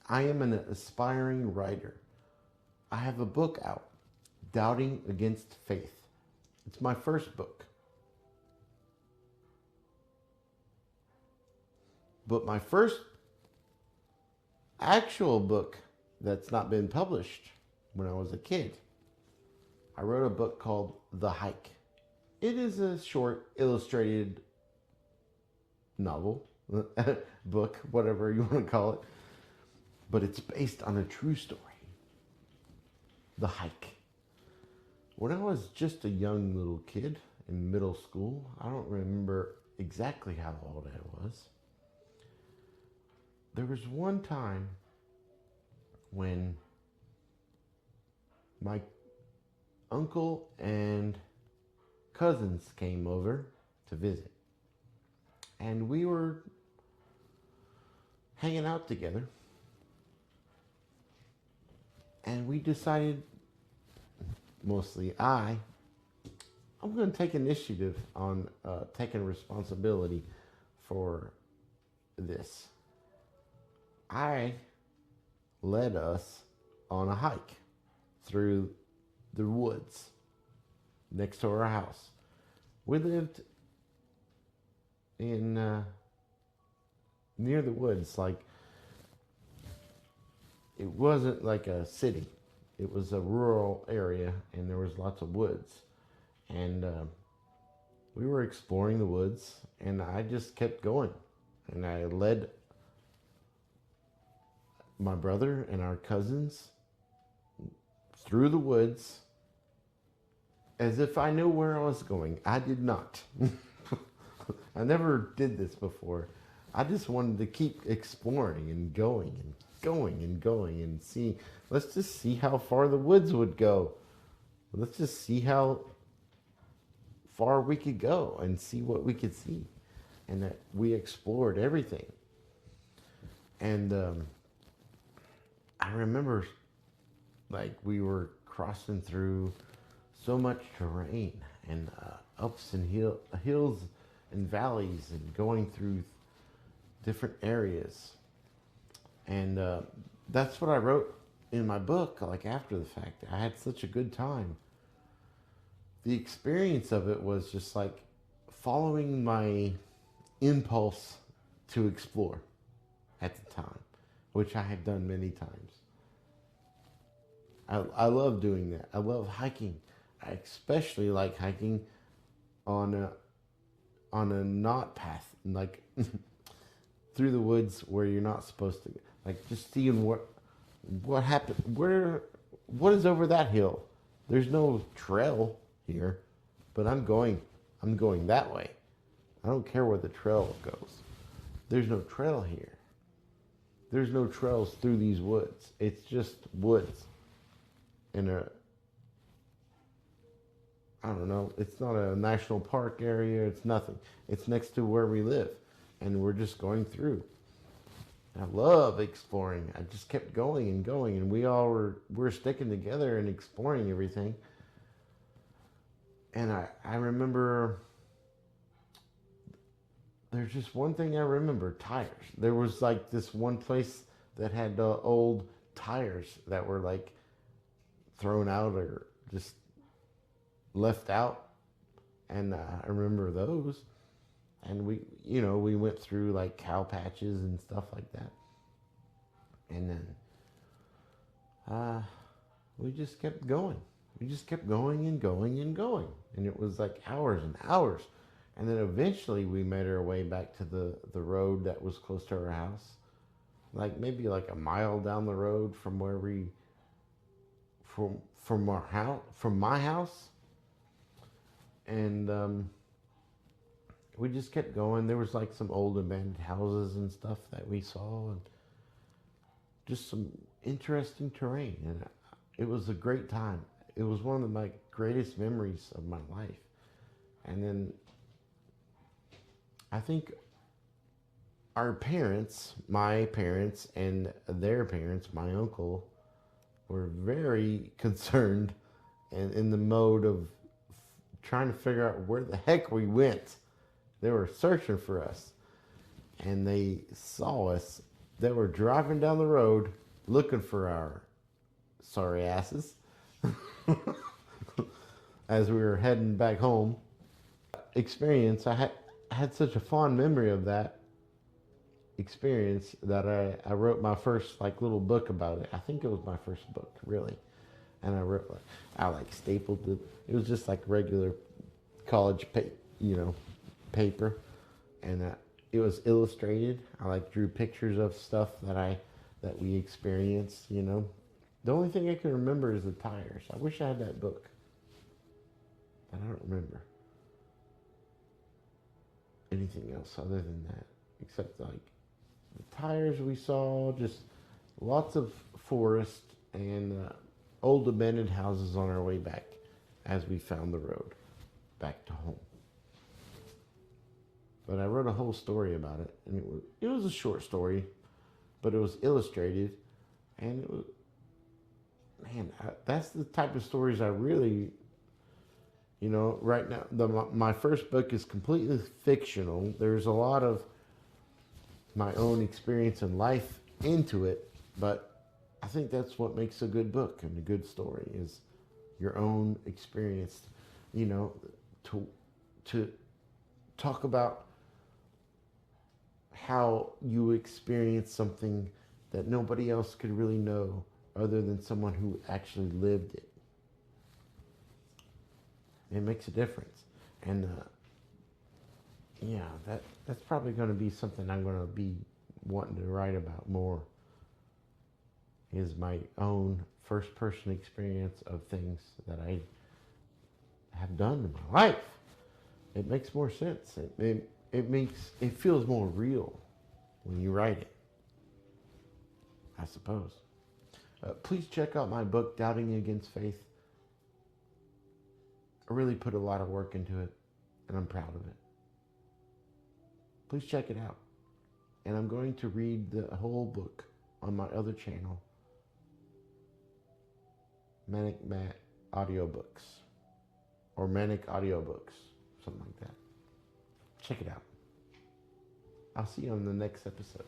I am an aspiring writer. I have a book out, Doubting Against Faith. It's my first book. But my first actual book that's not been published when I was a kid, I wrote a book called The Hike. It is a short illustrated novel, book, whatever you want to call it, but it's based on a true story. The Hike. When I was just a young little kid in middle school, I don't remember exactly how old I was. There was one time when my uncle and cousins came over to visit. And we were hanging out together. And we decided, mostly I'm going to take initiative on taking responsibility for this. I led us on a hike through the woods next to our house. We lived in near the woods. Like, it wasn't like a city. It was a rural area, and there was lots of woods. And we were exploring the woods, and I just kept going. And I led my brother and our cousins through the woods as if I knew where I was going. I did not. I never did this before. I just wanted to keep exploring and going and going and going and see. Let's just see how far the woods would go. Let's just see how far we could go and see what we could see. And that we explored everything. And I remember, like, we were crossing through so much terrain and ups and hills and valleys and going through different areas. And that's what I wrote in my book, like, after the fact. I had such a good time. The experience of it was just like following my impulse to explore at the time, which I had done many times. I love doing that. I love hiking. I especially like hiking on a not path, like through the woods where you're not supposed to. Like, just seeing what happened. What is over that hill? There's no trail here, but I'm going that way. I don't care where the trail goes. There's no trail here. There's no trails through these woods. It's just woods. In I don't know, it's not a national park area, it's nothing. It's next to where we live, and we're just going through. I love exploring. I just kept going and going, and we're sticking together and exploring everything. And I remember, there's just one thing I remember, tires. There was like this one place that had old tires that were like thrown out or just left out. And I remember those. And we went through like cow patches and stuff like that. And then we just kept going. We just kept going and going and going. And it was like hours and hours. And then eventually we made our way back to the road that was close to our house. Like maybe like a mile down the road from where from our house, from my house. And we just kept going. There was like some old abandoned houses and stuff that we saw, and just some interesting terrain. And it was a great time. It was one of my greatest memories of my life. And then I think our parents, my parents and their parents, my uncle, were very concerned and in the mode of trying to figure out where the heck we went. They were searching for us. And they saw us that were driving down the road looking for our sorry asses as we were heading back home. Experience, I had such a fond memory of that experience that I wrote my first like little book about it. I think it was my first book, really. And I like stapled it. It was just like regular college paper, and it was illustrated. I like drew pictures of stuff that we experienced. The only thing I can remember is the tires. I wish I had that book, but I don't remember anything else other than that, except like the tires we saw, just lots of forest and old abandoned houses on our way back as we found the road back to home. But I wrote a whole story about it, and it was a short story, but it was illustrated, and it was, man, that's the type of stories I really, right now, my first book is completely fictional. There's a lot of my own experience in life into it, but I think that's what makes a good book and a good story is your own experience, to talk about how you experience something that nobody else could really know other than someone who actually lived it. It makes a difference. And that's probably going to be something I'm going to be wanting to write about more, is my own first person experience of things that I have done in my life. It makes more sense. It feels more real when you write it, I suppose. Please check out my book, Doubting Against Faith. I really put a lot of work into it, and I'm proud of it. Please check it out. And I'm going to read the whole book on my other channel, Manic Matt Audiobooks, or Manic Audiobooks, something like that. Check it out. I'll see you on the next episode.